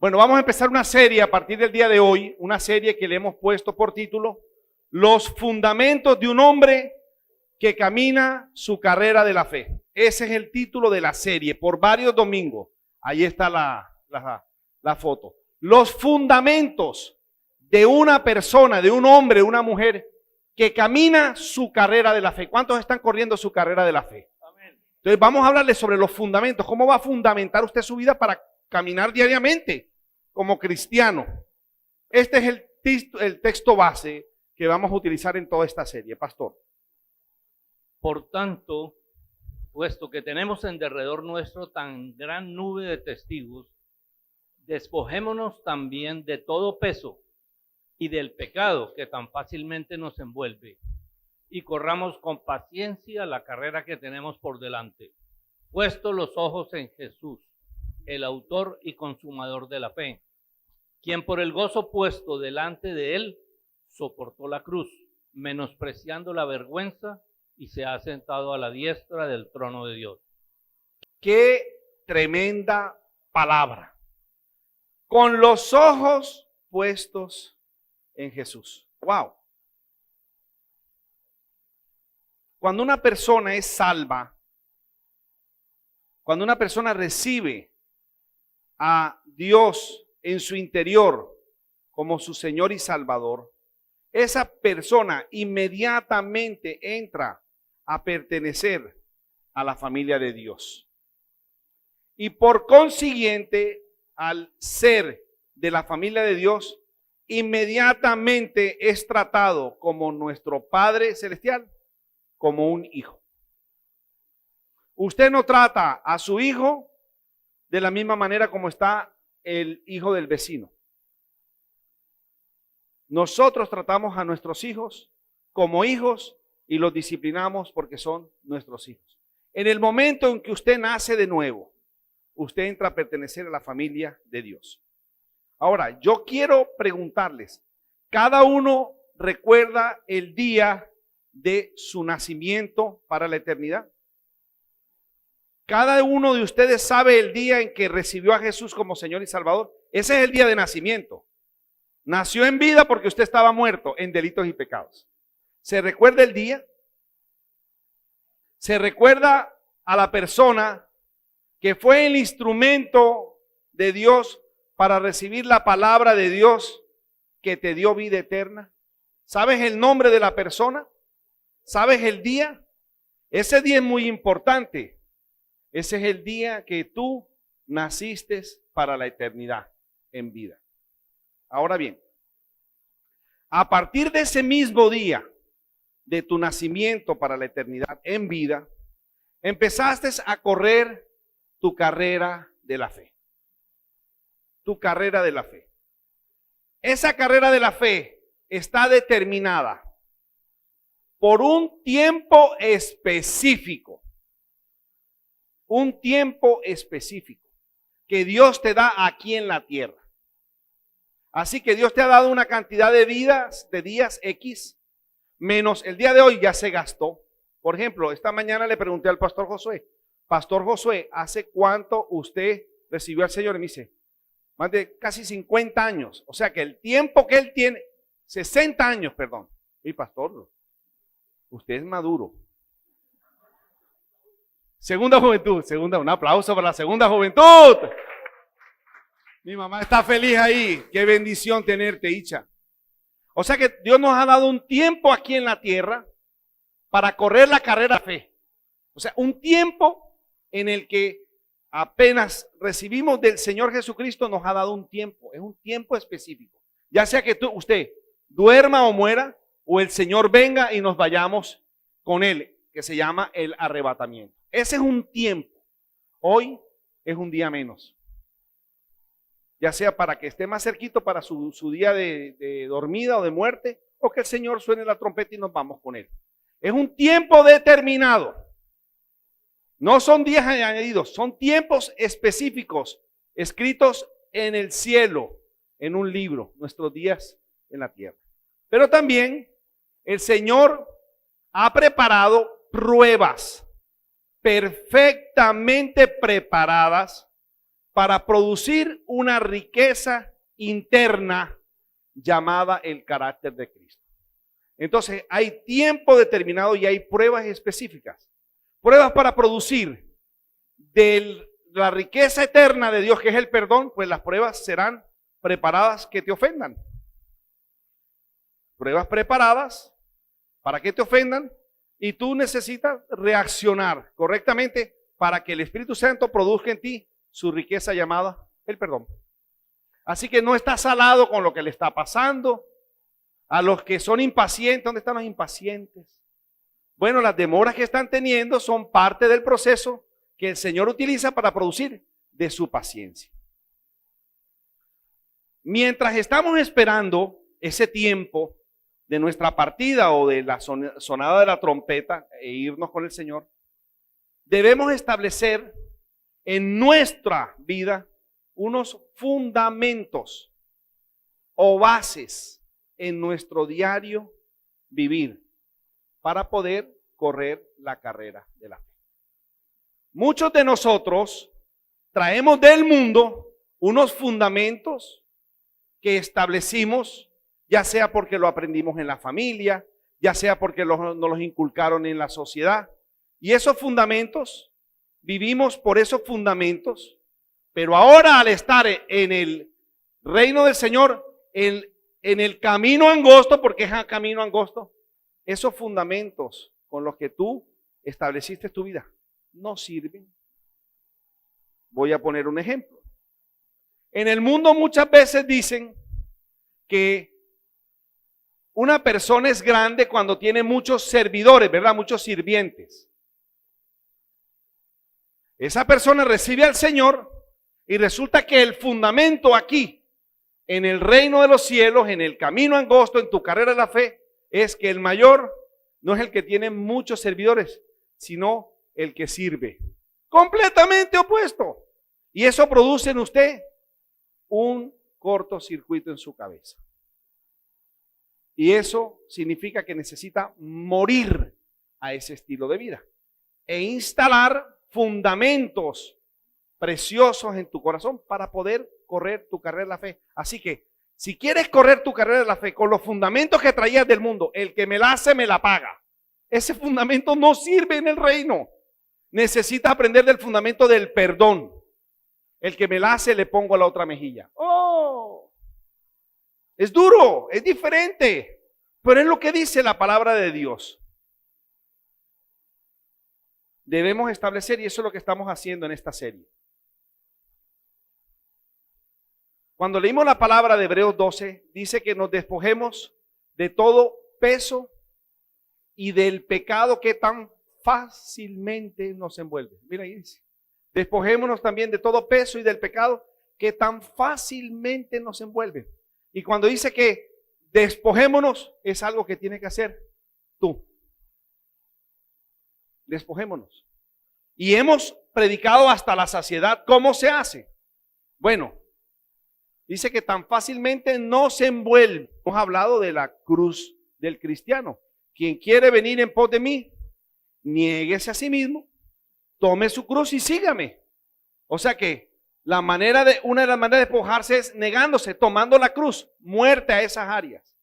Bueno, vamos a empezar una serie a partir del día de hoy, una serie que le hemos puesto por título Los fundamentos de un hombre que camina su carrera de la fe. Ese es el título de la serie, por varios domingos. Ahí está la foto. Los fundamentos de una persona, de un hombre, una mujer que camina su carrera de la fe. ¿Cuántos están corriendo su carrera de la fe? Entonces vamos a hablarles sobre los fundamentos. ¿Cómo va a fundamentar usted su vida para caminar diariamente como cristiano? Este es el texto base que vamos a utilizar en toda esta serie, pastor. Por tanto, puesto que tenemos en derredor nuestro tan gran nube de testigos, despojémonos también de todo peso y del pecado que tan fácilmente nos envuelve, y corramos con paciencia la carrera que tenemos por delante, puestos los ojos en Jesús, el autor y consumador de la fe, quien por el gozo puesto delante de él soportó la cruz, menospreciando la vergüenza, y se ha sentado a la diestra del trono de Dios. Qué tremenda palabra. Con los ojos puestos en Jesús. Wow. Cuando una persona es salva, cuando una persona recibe a Dios en su interior como su Señor y Salvador, esa persona inmediatamente entra a pertenecer a la familia de Dios. Y por consiguiente, al ser de la familia de Dios, inmediatamente es tratado como nuestro Padre Celestial, como un hijo. Usted no trata a su hijo de la misma manera como está el hijo del vecino. Nosotros tratamos a nuestros hijos como hijos y los disciplinamos porque son nuestros hijos. En el momento en que usted nace de nuevo, usted entra a pertenecer a la familia de Dios. Ahora, yo quiero preguntarles, ¿cada uno recuerda el día de su nacimiento para la eternidad? ¿Cada uno de ustedes sabe el día en que recibió a Jesús como Señor y Salvador? Ese es el día de nacimiento. Nació en vida porque usted estaba muerto en delitos y pecados. ¿Se recuerda el día? ¿Se recuerda a la persona que fue el instrumento de Dios para recibir la palabra de Dios que te dio vida eterna? ¿Sabes el nombre de la persona? ¿Sabes el día? Ese día es muy importante. Ese es el día que tú naciste para la eternidad en vida. Ahora bien, a partir de ese mismo día de tu nacimiento para la eternidad en vida, empezaste a correr tu carrera de la fe. Tu carrera de la fe. Esa carrera de la fe está determinada por un tiempo específico. Un tiempo específico que Dios te da aquí en la tierra. Así que Dios te ha dado una cantidad de días X, menos el día de hoy ya se gastó. Por ejemplo, esta mañana le pregunté al pastor Josué, Pastor Josué, ¿hace cuánto usted recibió al Señor? Y me dice, más de casi 50 años. O sea que el tiempo que él tiene, 60 años, perdón. Y pastor, usted es maduro. Segunda juventud, un aplauso para la segunda juventud. Mi mamá está feliz ahí. Qué bendición tenerte, Icha. O sea que Dios nos ha dado un tiempo aquí en la tierra para correr la carrera de fe. O sea, un tiempo en el que apenas recibimos del Señor Jesucristo nos ha dado un tiempo. Es un tiempo específico. Ya sea que usted duerma o muera, o el Señor venga y nos vayamos con Él, que se llama el arrebatamiento. Ese es un tiempo. Hoy es un día menos. Ya sea para que esté más cerquito para su día de dormida o de muerte, o que el Señor suene la trompeta y nos vamos con Él. Es un tiempo determinado. No son días añadidos, son tiempos específicos, escritos en el cielo, en un libro, nuestros días en la tierra. Pero también el Señor ha preparado pruebas perfectamente preparadas para producir una riqueza interna llamada el carácter de Cristo. Entonces, hay tiempo determinado y hay pruebas específicas. Pruebas para producir de la riqueza eterna de Dios, que es el perdón, pues las pruebas serán preparadas que te ofendan. Pruebas preparadas para que te ofendan y tú necesitas reaccionar correctamente para que el Espíritu Santo produzca en ti su riqueza llamada el perdón. Así que no estás salado con lo que le está pasando. A los que son impacientes, ¿dónde están los impacientes? Bueno, las demoras que están teniendo son parte del proceso que el Señor utiliza para producir de su paciencia. Mientras estamos esperando ese tiempo de nuestra partida o de la sonada de la trompeta e irnos con el Señor, debemos establecer en nuestra vida unos fundamentos o bases en nuestro diario vivir para poder correr la carrera de la fe. Muchos de nosotros traemos del mundo unos fundamentos que establecimos, ya sea porque lo aprendimos en la familia, ya sea porque nos los inculcaron en la sociedad. Y esos fundamentos, vivimos por esos fundamentos, pero ahora al estar en el reino del Señor, en el camino angosto, porque es el camino angosto, esos fundamentos con los que tú estableciste tu vida no sirven. Voy a poner un ejemplo. En el mundo muchas veces dicen que una persona es grande cuando tiene muchos servidores, ¿verdad? Muchos sirvientes. Esa persona recibe al Señor y resulta que el fundamento aquí, en el reino de los cielos, en el camino angosto, en tu carrera de la fe, es que el mayor no es el que tiene muchos servidores, sino el que sirve. Completamente opuesto. Y eso produce en usted un cortocircuito en su cabeza. Y eso significa que necesita morir a ese estilo de vida e instalar fundamentos preciosos en tu corazón para poder correr tu carrera de la fe. Así que, si quieres correr tu carrera de la fe con los fundamentos que traías del mundo, el que me la hace, me la paga. Ese fundamento no sirve en el reino. Necesitas aprender del fundamento del perdón. El que me la hace, le pongo a la otra mejilla. ¡Oh! Es duro, es diferente, pero es lo que dice la palabra de Dios. Debemos establecer, y eso es lo que estamos haciendo en esta serie. Cuando leímos la palabra de Hebreos 12, dice que nos despojemos de todo peso y del pecado que tan fácilmente nos envuelve. Mira ahí dice, despojémonos también de todo peso y del pecado que tan fácilmente nos envuelve. Y cuando dice que despojémonos, es algo que tiene que hacer tú. Despojémonos. Y hemos predicado hasta la saciedad. ¿Cómo se hace? Bueno, dice que tan fácilmente no se envuelve. Hemos hablado de la cruz del cristiano. Quien quiere venir en pos de mí, niéguese a sí mismo, tome su cruz y sígame. O sea que una de las maneras de despojarse es negándose, tomando la cruz, muerte a esas áreas.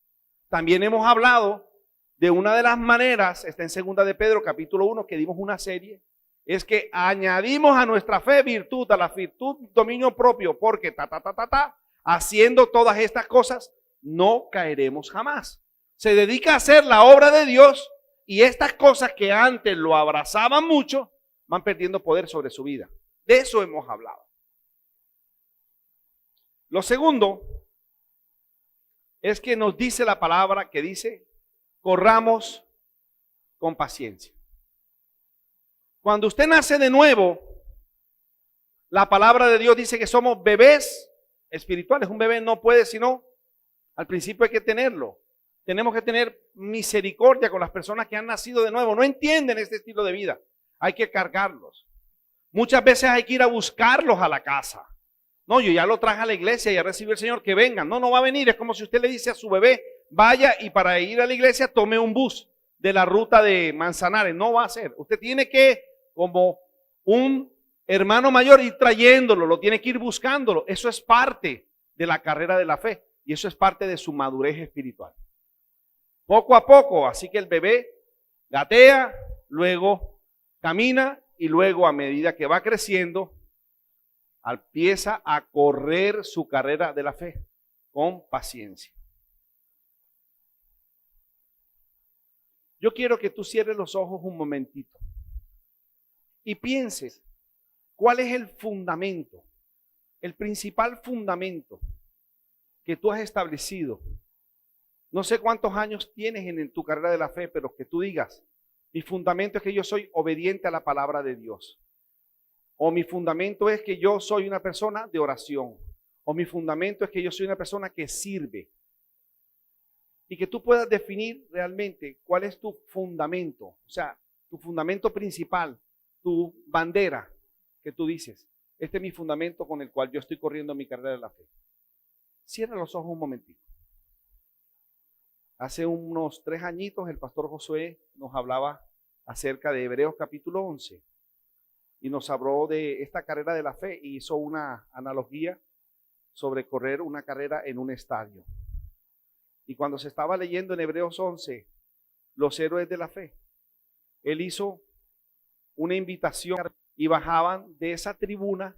También hemos hablado de una de las maneras, está en 2 de Pedro capítulo 1, que dimos una serie, es que añadimos a nuestra fe virtud, a la virtud dominio propio, porque haciendo todas estas cosas, no caeremos jamás. Se dedica a hacer la obra de Dios y estas cosas que antes lo abrazaban mucho, van perdiendo poder sobre su vida. De eso hemos hablado. Lo segundo es que nos dice la palabra que dice, corramos con paciencia. Cuando usted nace de nuevo, la palabra de Dios dice que somos bebés espirituales. Un bebé no puede sino, al principio hay que tenerlo. Tenemos que tener misericordia con las personas que han nacido de nuevo. No entienden este estilo de vida. Hay que cargarlos. Muchas veces hay que ir a buscarlos a la casa. No, yo ya lo traje a la iglesia y ya recibió el Señor, que vengan. No, no va a venir. Es como si usted le dice a su bebé, vaya y para ir a la iglesia tome un bus de la ruta de Manzanares. No va a ser. Usted tiene que, como un hermano mayor, ir trayéndolo, lo tiene que ir buscándolo. Eso es parte de la carrera de la fe y eso es parte de su madurez espiritual. Poco a poco, así que el bebé gatea, luego camina y luego a medida que va creciendo, empieza a correr su carrera de la fe con paciencia. Yo quiero que tú cierres los ojos un momentito y pienses cuál es el fundamento, el principal fundamento que tú has establecido. No sé cuántos años tienes en tu carrera de la fe, pero que tú digas, mi fundamento es que yo soy obediente a la palabra de Dios. O mi fundamento es que yo soy una persona de oración. O mi fundamento es que yo soy una persona que sirve. Y que tú puedas definir realmente cuál es tu fundamento. O sea, tu fundamento principal, tu bandera que tú dices. Este es mi fundamento con el cual yo estoy corriendo mi carrera de la fe. Cierra los ojos un momentito. Hace unos 3 añitos el pastor Josué nos hablaba acerca de Hebreos capítulo 11 y nos habló de esta carrera de la fe y hizo una analogía sobre correr una carrera en un estadio. Y cuando se estaba leyendo en Hebreos 11 los héroes de la fe, él hizo una invitación y bajaban de esa tribuna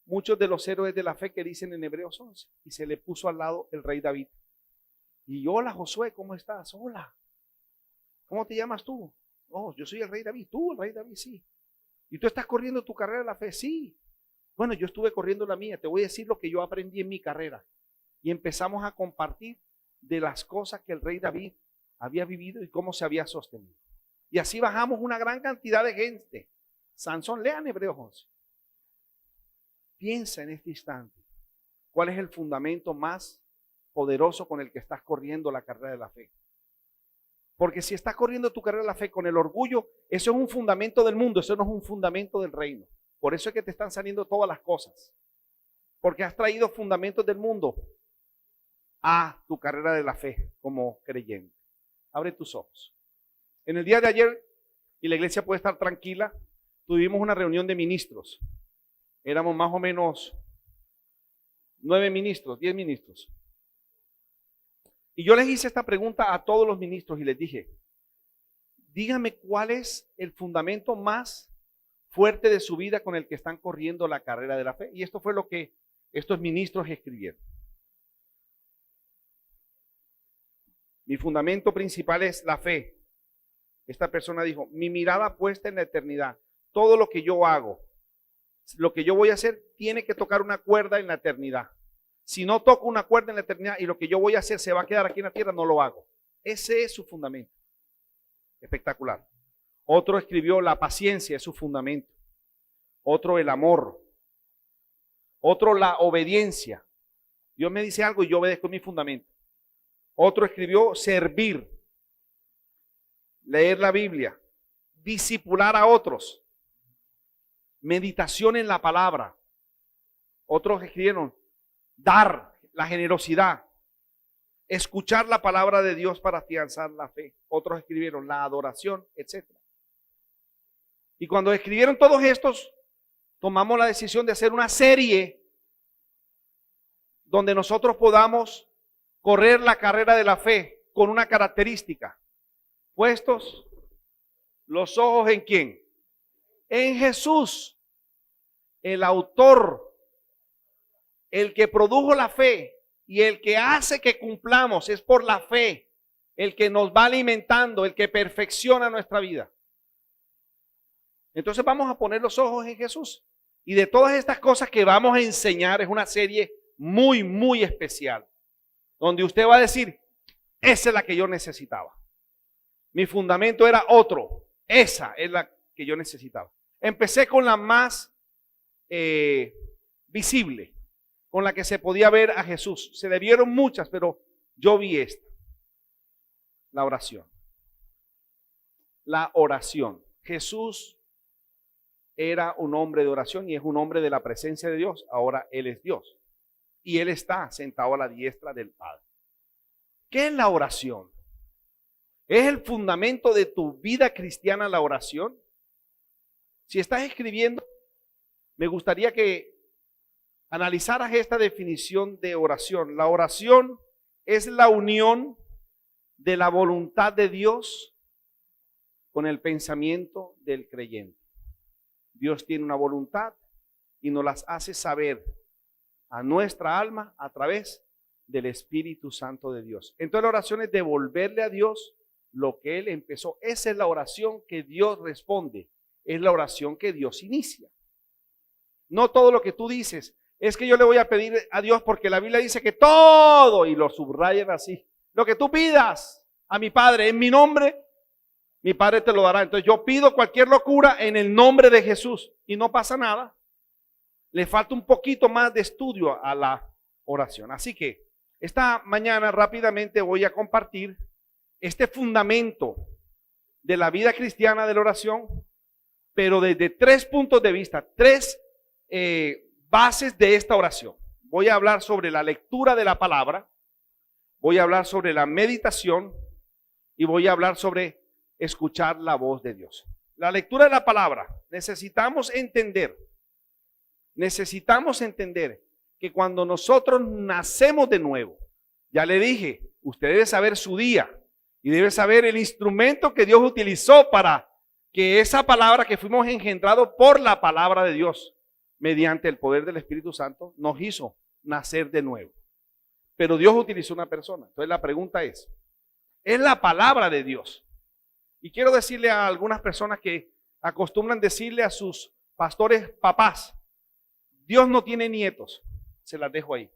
muchos de los héroes de la fe que dicen en Hebreos 11 y se le puso al lado el rey David. Y hola Josué, ¿cómo estás? Hola. ¿Cómo te llamas tú? Oh, yo soy el rey David. Tú, el rey David, sí. ¿Y tú estás corriendo tu carrera de la fe? Sí. Bueno, yo estuve corriendo la mía. Te voy a decir lo que yo aprendí en mi carrera. Y empezamos a compartir de las cosas que el rey David había vivido y cómo se había sostenido. Y así bajamos una gran cantidad de gente. Sansón, lean Hebreos 11. Piensa en este instante. ¿Cuál es el fundamento más poderoso con el que estás corriendo la carrera de la fe? Porque si estás corriendo tu carrera de la fe con el orgullo, eso es un fundamento del mundo, eso no es un fundamento del reino. Por eso es que te están saliendo todas las cosas. Porque has traído fundamentos del mundo a tu carrera de la fe como creyente. Abre tus ojos. En el día de ayer, y la iglesia puede estar tranquila, tuvimos una reunión de ministros. Éramos más o menos 9 ministros, 10 ministros. Y yo les hice esta pregunta a todos los ministros y les dije, díganme cuál es el fundamento más fuerte de su vida con el que están corriendo la carrera de la fe. Y esto fue lo que estos ministros escribieron. Mi fundamento principal es la fe. Esta persona dijo, mi mirada puesta en la eternidad. Todo lo que yo hago, lo que yo voy a hacer, tiene que tocar una cuerda en la eternidad. Si no toco una cuerda en la eternidad y lo que yo voy a hacer se va a quedar aquí en la tierra, no lo hago. Ese es su fundamento. Espectacular. Otro escribió la paciencia, es su fundamento. Otro el amor. Otro la obediencia. Dios me dice algo y yo obedezco mi fundamento. Otro escribió servir. Leer la Biblia. Discipular a otros. Meditación en la palabra. Otros escribieron dar, la generosidad, escuchar la palabra de Dios para afianzar la fe. Otros escribieron la adoración, etc. Y cuando escribieron todos estos, tomamos la decisión de hacer una serie donde nosotros podamos correr la carrera de la fe con una característica. Puestos los ojos ¿en quién? En Jesús, el autor, el que produjo la fe y el que hace que cumplamos es por la fe, el que nos va alimentando, el que perfecciona nuestra vida. Entonces vamos a poner los ojos en Jesús. Y de todas estas cosas que vamos a enseñar, es una serie muy, muy especial, donde usted va a decir, esa es la que yo necesitaba. Mi fundamento era otro, esa es la que yo necesitaba. Empecé con la más visible, con la que se podía ver a Jesús. Se le vieron muchas, pero yo vi esta. La oración. La oración. Jesús era un hombre de oración y es un hombre de la presencia de Dios. Ahora Él es Dios. Y Él está sentado a la diestra del Padre. ¿Qué es la oración? ¿Es el fundamento de tu vida cristiana la oración? Si estás escribiendo, me gustaría que analizaras esta definición de oración. La oración es la unión de la voluntad de Dios con el pensamiento del creyente. Dios tiene una voluntad y nos las hace saber a nuestra alma a través del Espíritu Santo de Dios. Entonces la oración es devolverle a Dios lo que Él empezó. Esa es la oración que Dios responde. Es la oración que Dios inicia. No todo lo que tú dices es que yo le voy a pedir a Dios porque la Biblia dice que todo, y lo subrayan así, lo que tú pidas a mi Padre en mi nombre, mi Padre te lo dará. Entonces yo pido cualquier locura en el nombre de Jesús y no pasa nada. Le falta un poquito más de estudio a la oración. Así que esta mañana rápidamente voy a compartir este fundamento de la vida cristiana de la oración, pero desde 3 puntos de vista, 3 bases de esta oración. Voy a hablar sobre la lectura de la palabra, voy a hablar sobre la meditación y voy a hablar sobre escuchar la voz de Dios. La lectura de la palabra, necesitamos entender que cuando nosotros nacemos de nuevo, ya le dije, usted debe saber su día y debe saber el instrumento que Dios utilizó para que esa palabra que fuimos engendrados por la palabra de Dios, mediante el poder del Espíritu Santo, nos hizo nacer de nuevo. Pero Dios utilizó una persona. Entonces la pregunta es la palabra de Dios. Y quiero decirle a algunas personas que acostumbran decirle a sus pastores papás, Dios no tiene nietos. Se las dejo ahí.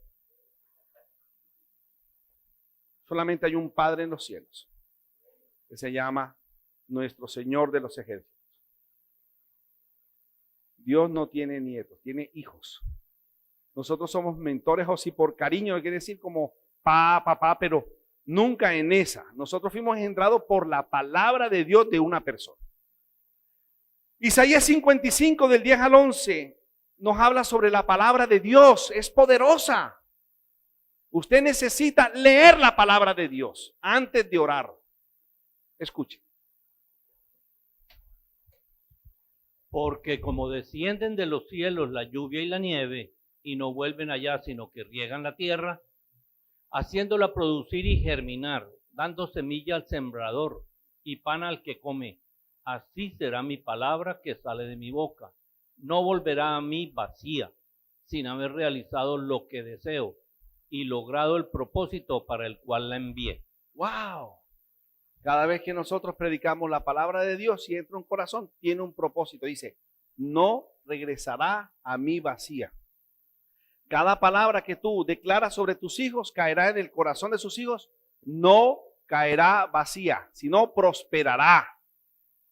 Solamente hay un Padre en los cielos, que se llama nuestro Señor de los ejércitos. Dios no tiene nietos, tiene hijos. Nosotros somos mentores, o si por cariño, quiere decir como papá, pero nunca en esa. Nosotros fuimos engendrados por la palabra de Dios de una persona. Isaías 55 del 10 al 11 nos habla sobre la palabra de Dios. Es poderosa. Usted necesita leer la palabra de Dios antes de orar. Escuche. Porque como descienden de los cielos la lluvia y la nieve, y no vuelven allá, sino que riegan la tierra, haciéndola producir y germinar, dando semilla al sembrador y pan al que come, así será mi palabra que sale de mi boca. No volverá a mí vacía, sin haber realizado lo que deseo y logrado el propósito para el cual la envié. ¡Wow! Cada vez que nosotros predicamos la palabra de Dios y entra un corazón, tiene un propósito. Dice, no regresará a mí vacía. Cada palabra que tú declaras sobre tus hijos caerá en el corazón de sus hijos, no caerá vacía, sino prosperará.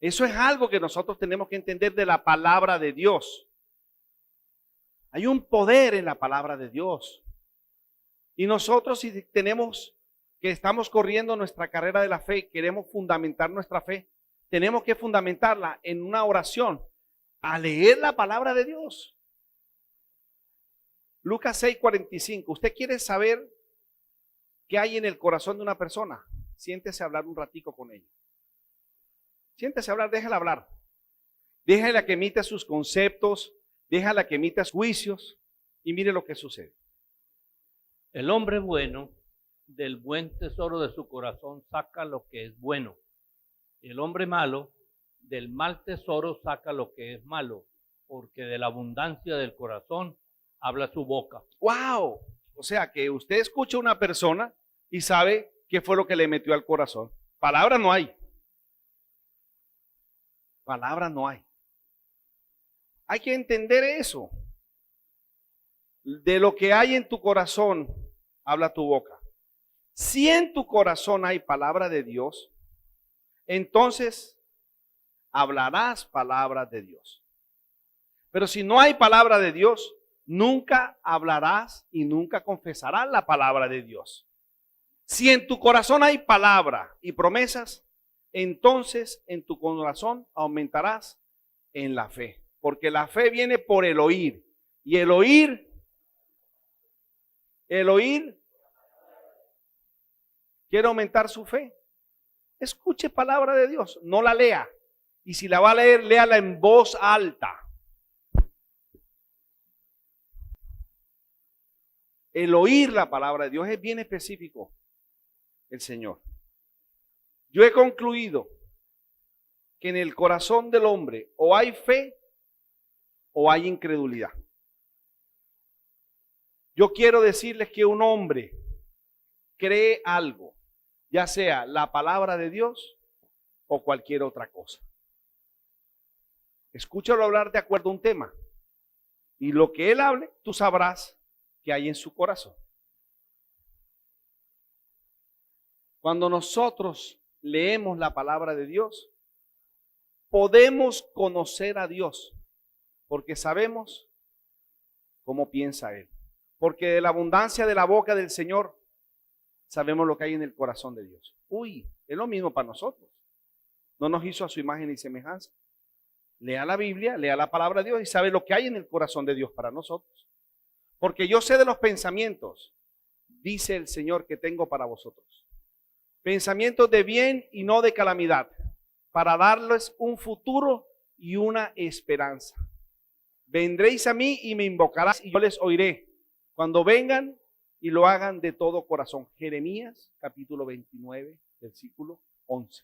Eso es algo que nosotros tenemos que entender de la palabra de Dios. Hay un poder en la palabra de Dios. Y nosotros, si tenemos que estamos corriendo nuestra carrera de la fe, queremos fundamentar nuestra fe, tenemos que fundamentarla en una oración, a leer la palabra de Dios. Lucas 6:45. ¿Usted quiere saber qué hay en el corazón de una persona? Siéntese a hablar un ratico con ella. Siéntese a hablar, déjala hablar. Déjala que emita sus conceptos, déjala que emita sus juicios y mire lo que sucede. El hombre bueno del buen tesoro de su corazón saca lo que es bueno. El hombre malo del mal tesoro saca lo que es malo, porque de la abundancia del corazón habla su boca. ¡Wow! O sea que usted escucha a una persona y sabe qué fue lo que le metió al corazón. Palabra no hay. Palabra no hay. Hay que entender eso. De lo que hay en tu corazón, habla tu boca. Si en tu corazón hay palabra de Dios, entonces hablarás palabras de Dios. Pero si no hay palabra de Dios, nunca hablarás y nunca confesarás la palabra de Dios. Si en tu corazón hay palabra y promesas, entonces en tu corazón aumentarás en la fe. Porque la fe viene por el oír. Y el oír, quiere aumentar su fe. Escuche palabra de Dios, no la lea. Y si la va a leer, léala en voz alta. el oír la palabra de Dios es bien específico el Señor. Yo he concluido que en el corazón del hombre o hay fe o hay incredulidad. Yo quiero decirles que un hombre cree algo, ya sea la palabra de Dios o cualquier otra cosa. Escúchalo hablar de acuerdo a un tema y lo que él hable, tú sabrás que hay en su corazón. Cuando nosotros leemos la palabra de Dios, podemos conocer a Dios porque sabemos cómo piensa Él. Porque de la abundancia de la boca del Señor sabemos lo que hay en el corazón de Dios. Uy, es lo mismo para nosotros. No nos hizo a su imagen y semejanza. Lea la Biblia, lea la palabra de Dios y sabe lo que hay en el corazón de Dios para nosotros. Porque yo sé de los pensamientos, dice el Señor, que tengo para vosotros. Pensamientos de bien y no de calamidad, para darles un futuro y una esperanza. Vendréis a mí y me invocarás y yo les oiré. Cuando vengan y lo hagan de todo corazón. Jeremías capítulo 29, versículo 11.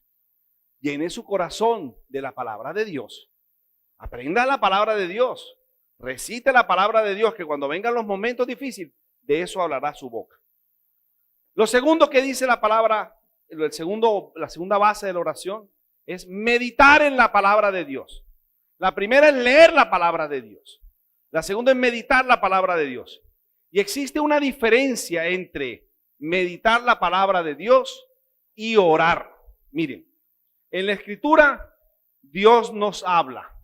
Llene su corazón de la palabra de Dios. Aprenda la palabra de Dios. Recite la palabra de Dios, que cuando vengan los momentos difíciles, de eso hablará su boca. Lo segundo que dice la palabra, la segunda base de la oración, es meditar en la palabra de Dios. La primera es leer la palabra de Dios. La segunda es meditar la palabra de Dios. Y existe una diferencia entre meditar la palabra de Dios y orar. Miren, en la escritura Dios nos habla.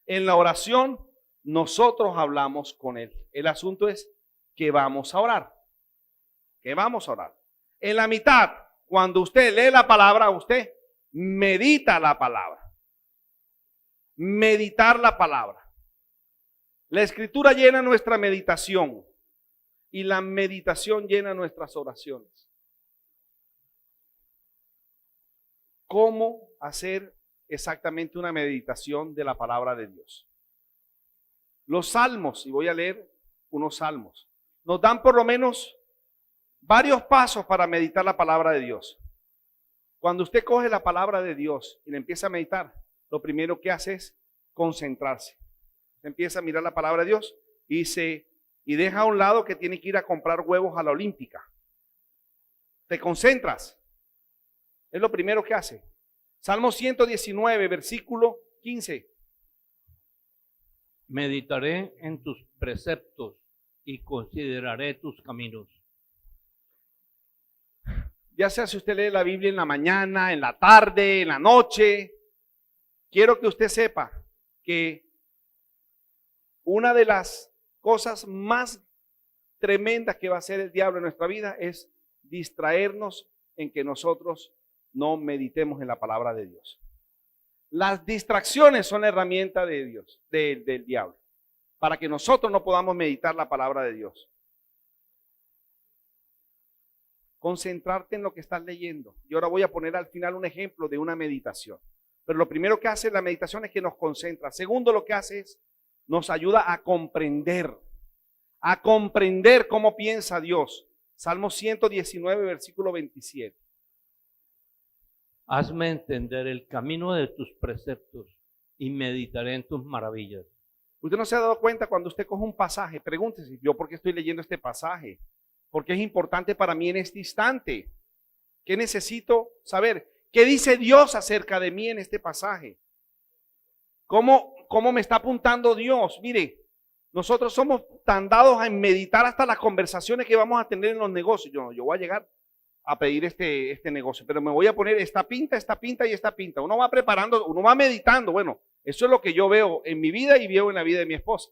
En la oración nosotros hablamos con Él. El asunto es que vamos a orar. Que vamos a orar. En la mitad, cuando usted lee la palabra, usted medita la palabra. Meditar la palabra. La escritura llena nuestra meditación y la meditación llena nuestras oraciones. ¿Cómo hacer exactamente una meditación de la palabra de Dios? Los salmos, y voy a leer unos salmos, nos dan por lo menos varios pasos para meditar la palabra de Dios. Cuando usted coge la palabra de Dios y le empieza a meditar, lo primero que hace es concentrarse. Empieza a mirar la palabra de Dios y deja a un lado que tiene que ir a comprar huevos a la Olímpica. Te concentras. Es lo primero que hace. Salmo 119, versículo 15. Meditaré en tus preceptos y consideraré tus caminos. Ya sea si usted lee la Biblia en la mañana, en la tarde, en la noche, quiero que usted sepa que una de las cosas más tremendas que va a hacer el diablo en nuestra vida es distraernos en que nosotros no meditemos en la palabra de Dios. Las distracciones son la herramienta de Dios, del diablo, para que nosotros no podamos meditar la palabra de Dios. Concentrarte en lo que estás leyendo. Y ahora voy a poner al final un ejemplo de una meditación. Pero lo primero que hace la meditación es que nos concentra. Segundo, lo que hace es nos ayuda a comprender cómo piensa Dios. Salmo 119, versículo 27. Hazme entender el camino de tus preceptos y meditaré en tus maravillas. Usted no se ha dado cuenta cuando usted coge un pasaje, pregúntese, ¿yo por qué estoy leyendo este pasaje? ¿Por qué es importante para mí en este instante? ¿Qué necesito saber? ¿Qué dice Dios acerca de mí en este pasaje? ¿Cómo me está apuntando Dios? Mire, nosotros somos tan dados a meditar hasta las conversaciones que vamos a tener en los negocios. Yo voy a llegar a pedir este negocio, pero me voy a poner esta pinta y esta pinta. Uno va preparando, uno va meditando. Bueno, eso es lo que yo veo en mi vida y veo en la vida de mi esposa.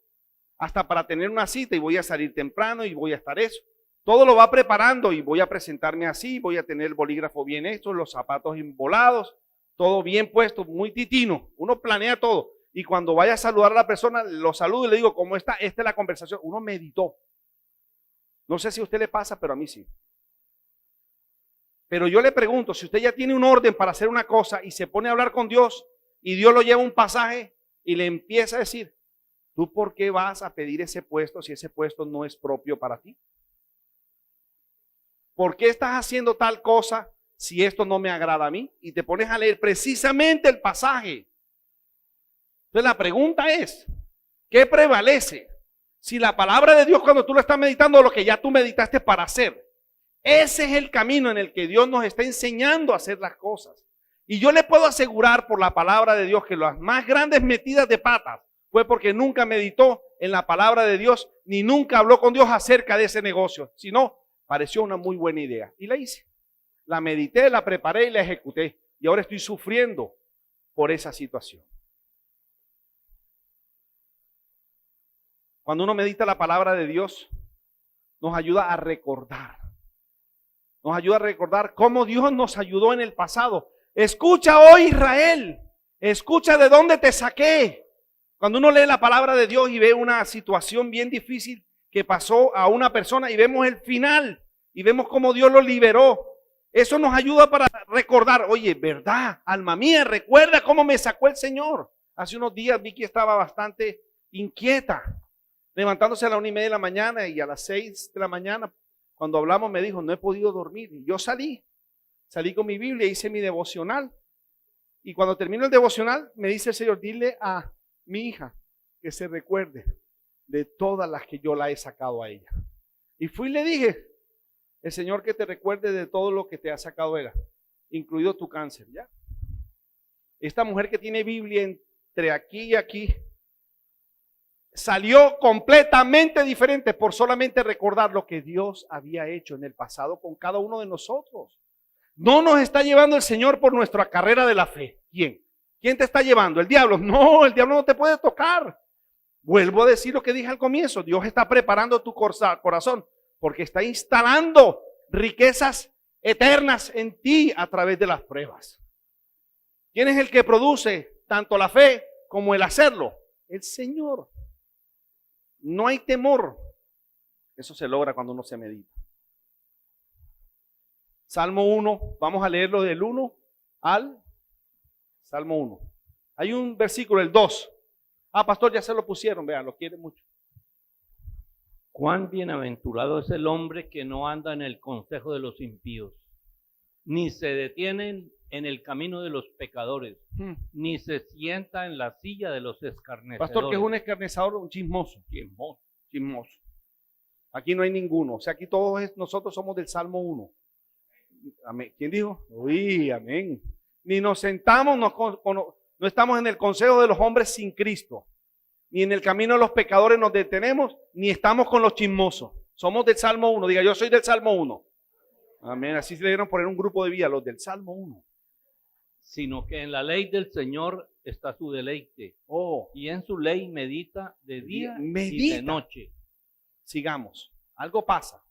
Hasta para tener una cita y voy a salir temprano y voy a estar eso. Todo lo va preparando y voy a presentarme así, voy a tener el bolígrafo bien hecho, los zapatos embolados, todo bien puesto, muy titino. Uno planea todo. Y cuando vaya a saludar a la persona, lo saludo y le digo, ¿cómo está? Esta es la conversación. Uno meditó. No sé si a usted le pasa, pero a mí sí. Pero yo le pregunto, si usted ya tiene un orden para hacer una cosa y se pone a hablar con Dios y Dios lo lleva a un pasaje y le empieza a decir, ¿tú por qué vas a pedir ese puesto si ese puesto no es propio para ti? ¿por qué estás haciendo tal cosa si esto no me agrada a mí? Y te pones a leer precisamente el pasaje. Entonces la pregunta es, ¿qué prevalece? Si la palabra de Dios cuando tú lo estás meditando o lo que ya tú meditaste para hacer. Ese es el camino en el que Dios nos está enseñando a hacer las cosas. Y yo le puedo asegurar por la palabra de Dios que las más grandes metidas de patas fue porque nunca meditó en la palabra de Dios, ni nunca habló con Dios acerca de ese negocio, sino pareció una muy buena idea. Y la hice. La medité, la preparé y la ejecuté. Y ahora estoy sufriendo por esa situación. Cuando uno medita la palabra de Dios, nos ayuda a recordar. Nos ayuda a recordar cómo Dios nos ayudó en el pasado. Escucha hoy, Israel. Escucha de dónde te saqué. Cuando uno lee la palabra de Dios y ve una situación bien difícil que pasó a una persona y vemos el final y vemos cómo Dios lo liberó, eso nos ayuda para recordar, oye, ¿verdad? Alma mía, recuerda cómo me sacó el Señor. Hace unos días Vicky estaba bastante inquieta, levantándose a la 1:30 de la mañana y a las 6 de la mañana, cuando hablamos me dijo, no he podido dormir. Y yo salí con mi Biblia, hice mi devocional. Y cuando termino el devocional, me dice el Señor, dile a mi hija que se recuerde de todas las que yo la he sacado a ella. Y fui y le dije, el Señor que te recuerde de todo lo que te ha sacado ella, incluido tu cáncer, ¿ya? Esta mujer que tiene Biblia entre aquí y aquí, salió completamente diferente por solamente recordar lo que Dios había hecho en el pasado con cada uno de nosotros. No nos está llevando el Señor por nuestra carrera de la fe. ¿Quién? ¿Quién te está llevando? ¿El diablo? No, el diablo no te puede tocar. Vuelvo a decir lo que dije al comienzo. Dios está preparando tu corazón porque está instalando riquezas eternas en ti a través de las pruebas. ¿Quién es el que produce tanto la fe como el hacerlo? El Señor. No hay temor. Eso se logra cuando uno se medita. Salmo 1, vamos a leerlo del 1 al Salmo 1. Hay un versículo, el 2. Pastor, ya se lo pusieron, vean, lo quiere mucho. Cuán bienaventurado es el hombre que no anda en el consejo de los impíos, ni se detiene en el camino de los pecadores, ni se sienta en la silla de los escarnecedores. Pastor, ¿qué es un escarnecedor? Un chismoso. Chismoso. Aquí no hay ninguno. O sea, aquí todos nosotros somos del Salmo 1. Amén. ¿Quién dijo? Uy, amén. Ni nos sentamos, no estamos en el consejo de los hombres sin Cristo, ni en el camino de los pecadores nos detenemos, ni estamos con los chismosos. Somos del Salmo 1. Diga, yo soy del Salmo 1. Amén. Así se le dieron poner un grupo de vida, los del Salmo 1. Sino que en la ley del Señor está su deleite. Y en su ley medita de día y de noche. Sigamos. Algo pasa.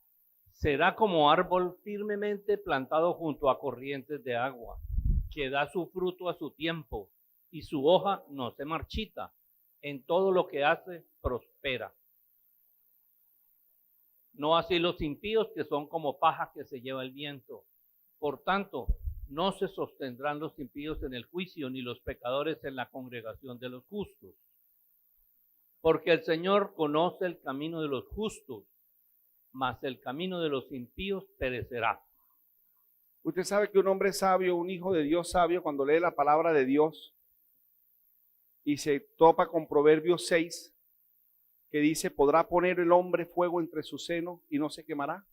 Será como árbol firmemente plantado junto a corrientes de agua, que da su fruto a su tiempo, y su hoja no se marchita. En todo lo que hace, prospera. No así los impíos, que son como paja que se lleva el viento. Por tanto, no se sostendrán los impíos en el juicio, ni los pecadores en la congregación de los justos. Porque el Señor conoce el camino de los justos, mas el camino de los impíos perecerá. Usted sabe que un hombre sabio, un hijo de Dios sabio, cuando lee la palabra de Dios y se topa con Proverbios 6, que dice, ¿podrá poner el hombre fuego entre su seno y no se quemará?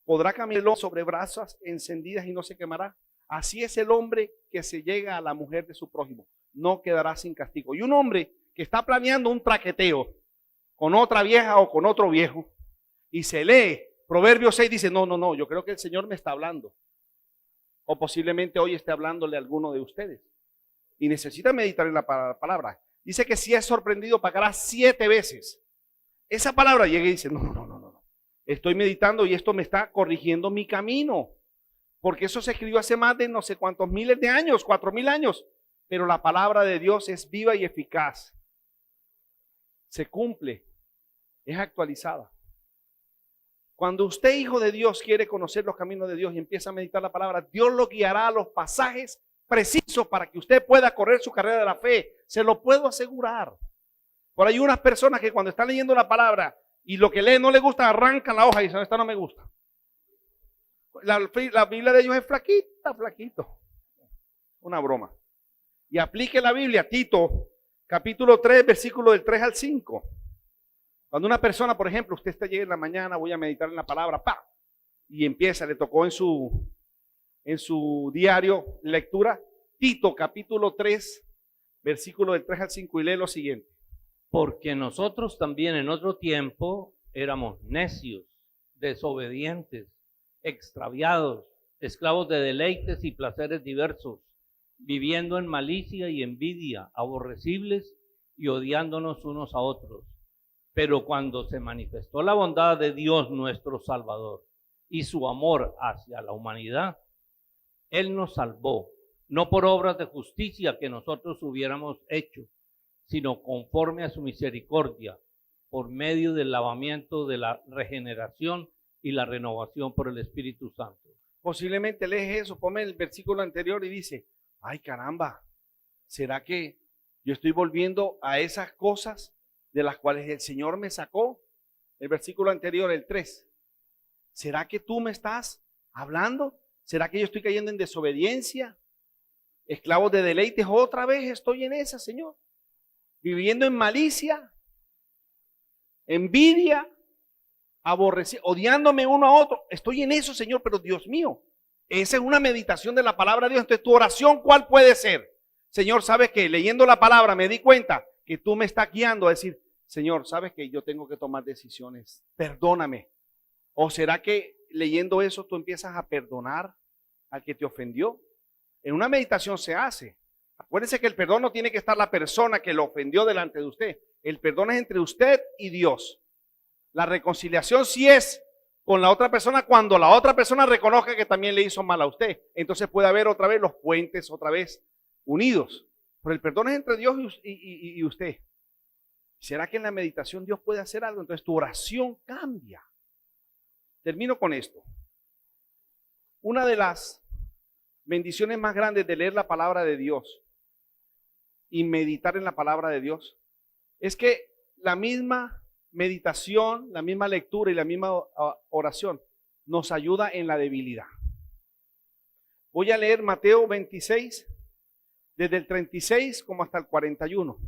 ¿Podrá caminar sobre brasas encendidas y no se quemará? Así es el hombre que se llega a la mujer de su prójimo, no quedará sin castigo. Y un hombre que está planeando un traqueteo con otra vieja o con otro viejo y se lee Proverbios 6, dice, no, yo creo que el Señor me está hablando. O posiblemente hoy esté hablándole a alguno de ustedes. Y necesita meditar en la palabra. Dice que si es sorprendido pagará 7 veces. Esa palabra llega y dice, no. Estoy meditando y esto me está corrigiendo mi camino. Porque eso se escribió hace más de no sé cuántos miles de años, 4,000 años. Pero la palabra de Dios es viva y eficaz. Se cumple. Es actualizada. Cuando usted, hijo de Dios, quiere conocer los caminos de Dios y empieza a meditar la palabra, Dios lo guiará a los pasajes precisos para que usted pueda correr su carrera de la fe. Se lo puedo asegurar. Por ahí unas personas que cuando están leyendo la palabra y lo que leen no les gusta, arrancan la hoja y dicen, esta no me gusta. La Biblia de ellos es flaquita, flaquito. Una broma. Y aplique la Biblia, Tito, capítulo 3, versículo del 3 al 5. Cuando una persona, por ejemplo, usted está llega en la mañana, voy a meditar en la palabra, ¡pa! Y empieza, le tocó en su diario lectura, Tito, capítulo 3, versículo del 3 al 5, y lee lo siguiente. Porque nosotros también en otro tiempo éramos necios, desobedientes, extraviados, esclavos de deleites y placeres diversos, viviendo en malicia y envidia, aborrecibles y odiándonos unos a otros. Pero cuando se manifestó la bondad de Dios nuestro Salvador y su amor hacia la humanidad, Él nos salvó, no por obras de justicia que nosotros hubiéramos hecho, sino conforme a su misericordia, por medio del lavamiento de la regeneración y la renovación por el Espíritu Santo. Posiblemente lees eso, ponme el versículo anterior y dice, ay caramba, ¿será que yo estoy volviendo a esas cosas de las cuales el Señor me sacó? El versículo anterior, el 3. ¿Será que tú me estás hablando? ¿Será que yo estoy cayendo en desobediencia? Esclavos de deleites, otra vez estoy en esa, Señor. Viviendo en malicia, envidia, aborrecido, odiándome uno a otro. Estoy en eso, Señor, pero Dios mío, esa es una meditación de la palabra de Dios. Entonces, tu oración, ¿cuál puede ser? Señor, ¿sabes qué? Leyendo la palabra me di cuenta que tú me estás guiando a decir, Señor, ¿sabes que yo tengo que tomar decisiones? Perdóname. ¿O será que leyendo eso tú empiezas a perdonar al que te ofendió? En una meditación se hace. Acuérdense que el perdón no tiene que estar la persona que lo ofendió delante de usted. El perdón es entre usted y Dios. La reconciliación sí es con la otra persona cuando la otra persona reconozca que también le hizo mal a usted. Entonces puede haber otra vez los puentes otra vez unidos. Pero el perdón es entre Dios y usted. ¿Será que en la meditación Dios puede hacer algo? Entonces tu oración cambia. Termino con esto. Una de las bendiciones más grandes de leer la palabra de Dios y meditar en la palabra de Dios es que la misma meditación, la misma lectura y la misma oración nos ayuda en la debilidad. Voy a leer Mateo 26, desde el 36 como hasta el 41.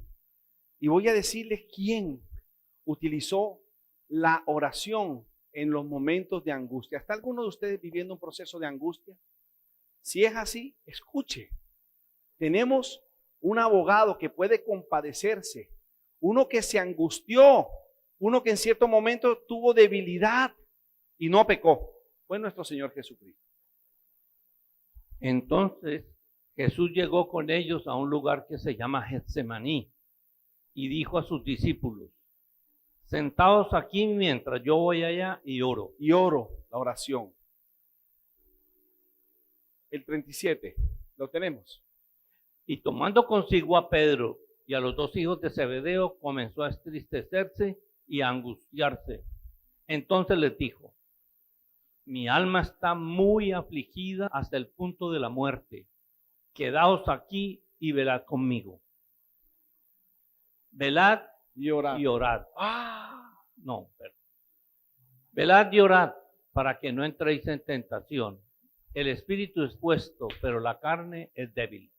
Y voy a decirles quién utilizó la oración en los momentos de angustia. ¿Está alguno de ustedes viviendo un proceso de angustia? Si es así, escuche. Tenemos un abogado que puede compadecerse, uno que se angustió, uno que en cierto momento tuvo debilidad y no pecó. Fue nuestro Señor Jesucristo. Entonces Jesús llegó con ellos a un lugar que se llama Getsemaní y dijo a sus discípulos, sentados aquí mientras yo voy allá y oro. Y oro, la oración. El 37, lo tenemos. Y tomando consigo a Pedro y a los dos hijos de Zebedeo, comenzó a entristecerse y a angustiarse. Entonces les dijo, mi alma está muy afligida hasta el punto de la muerte. Quedaos aquí y velad conmigo. Velad y orad. Y orad. Velad y orad para que no entréis en tentación. El espíritu es puesto, pero la carne es débil.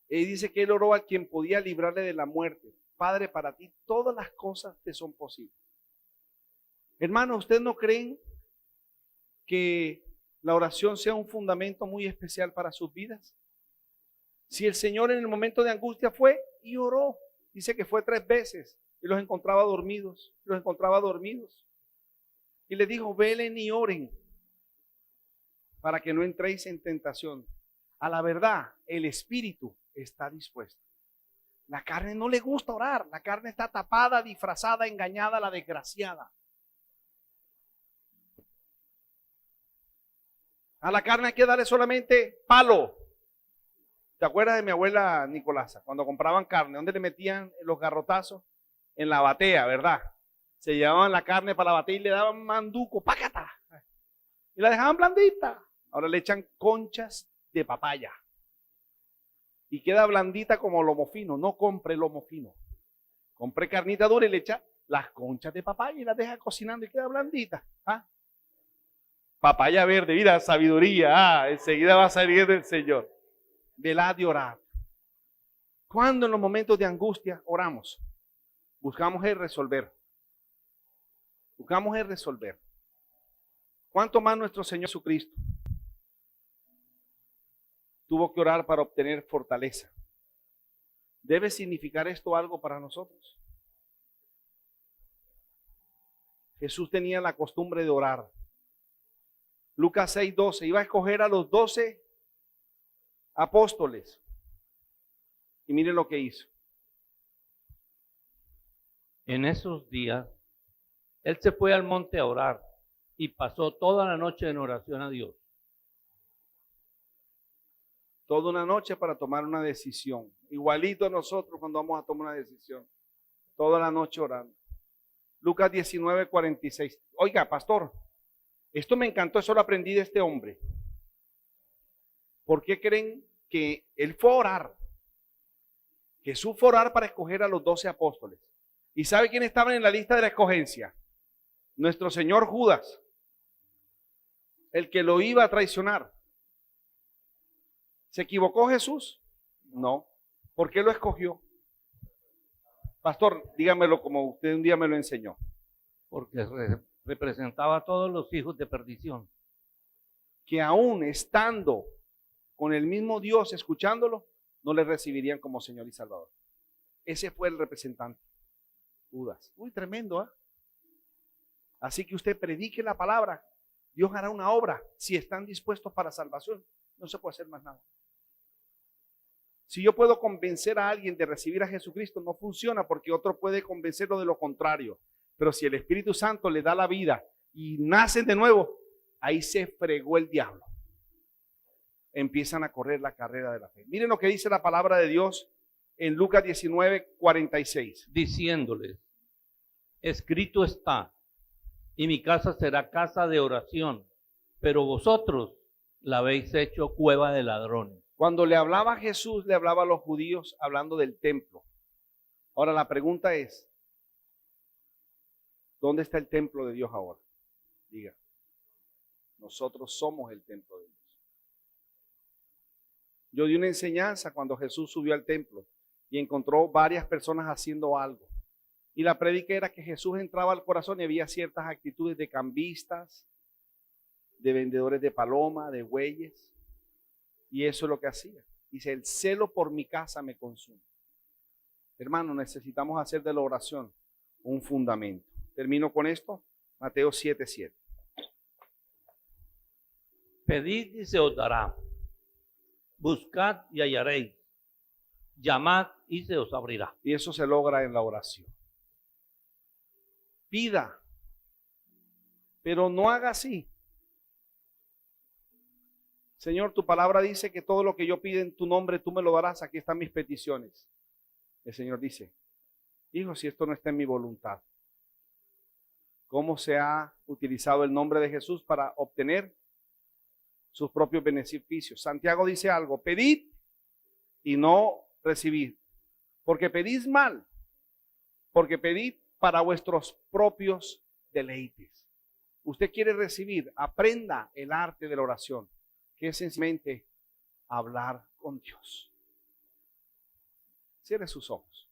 Y dice que él oró a quien podía librarle de la muerte. Padre, para ti todas las cosas te son posibles. Hermanos, ¿ustedes no creen que la oración sea un fundamento muy especial para sus vidas? Si el Señor en el momento de angustia fue y oró, dice que fue 3 veces y los encontraba dormidos, Y les dijo, velen y oren para que no entréis en tentación. A la verdad, el espíritu está dispuesto. La carne no le gusta orar, la carne está tapada, disfrazada, engañada, la desgraciada. A la carne hay que darle solamente palo. ¿Te acuerdas de mi abuela Nicolasa? Cuando compraban carne, ¿dónde le metían los garrotazos? En la batea, ¿verdad? Se llevaban la carne para la batea y le daban manduco, ¡pácata! Y la dejaban blandita. Ahora le echan conchas de papaya. Y queda blandita como lomo fino. No compre lomo fino. Compre carnita dura y le echa las conchas de papaya y las deja cocinando y queda blandita. ¿Ah? Papaya verde, mira, sabiduría. Enseguida va a salir del Señor. Velad y orad. Cuando en los momentos de angustia oramos, buscamos el resolver. Buscamos el resolver. ¿Cuánto más nuestro Señor Jesucristo tuvo que orar para obtener fortaleza? ¿Debe significar esto algo para nosotros? Jesús tenía la costumbre de orar. Lucas 6:12, iba a escoger a los 12 apóstoles. Y miren lo que hizo. En esos días, él se fue al monte a orar y pasó toda la noche en oración a Dios. Toda una noche para tomar una decisión. Igualito a nosotros cuando vamos a tomar una decisión. Toda la noche orando. Lucas 19:46. Oiga, pastor, esto me encantó, eso lo aprendí de este hombre. ¿Por qué creen que él fue a orar? Jesús fue a orar para escoger a los 12 apóstoles. ¿Y sabe quién estaban en la lista de la escogencia? Nuestro Señor Judas, el que lo iba a traicionar. ¿Se equivocó Jesús? No. ¿Por qué lo escogió? Pastor, dígamelo como usted un día me lo enseñó. Porque representaba a todos los hijos de perdición. Que aún estando con el mismo Dios, escuchándolo, no le recibirían como Señor y Salvador. Ese fue el representante, Judas. Uy, tremendo, ¿eh? Así que usted predique la palabra. Dios hará una obra. Si están dispuestos para salvación, no se puede hacer más nada. Si yo puedo convencer a alguien de recibir a Jesucristo, no funciona porque otro puede convencerlo de lo contrario. Pero si el Espíritu Santo le da la vida y nacen de nuevo, ahí se fregó el diablo. Empiezan a correr la carrera de la fe. Miren lo que dice la palabra de Dios en Lucas 19:46. Diciéndoles, escrito está, y mi casa será casa de oración, pero vosotros la habéis hecho cueva de ladrones. Cuando le hablaba a Jesús, le hablaba a los judíos hablando del templo. Ahora la pregunta es, ¿dónde está el templo de Dios ahora? Diga, nosotros somos el templo de Dios. Yo di una enseñanza cuando Jesús subió al templo y encontró varias personas haciendo algo. Y la predica era que Jesús entraba al corazón y había ciertas actitudes de cambistas, de vendedores de paloma, de bueyes. Y eso es lo que hacía. Dice, el celo por mi casa me consume. Hermano, necesitamos hacer de la oración un fundamento. Termino con esto. Mateo 7:7. Pedid y se os dará. Buscad y hallaréis. Llamad y se os abrirá. Y eso se logra en la oración. Pida, pero no haga así. Señor, tu palabra dice que todo lo que yo pida en tu nombre, tú me lo darás. Aquí están mis peticiones. El Señor dice, hijo, si esto no está en mi voluntad, ¿cómo se ha utilizado el nombre de Jesús para obtener sus propios beneficios? Santiago dice algo, pedid y no recibid, porque pedís mal, porque pedid para vuestros propios deleites. Usted quiere recibir, aprenda el arte de la oración, que es sencillamente hablar con Dios. Cierre sus ojos.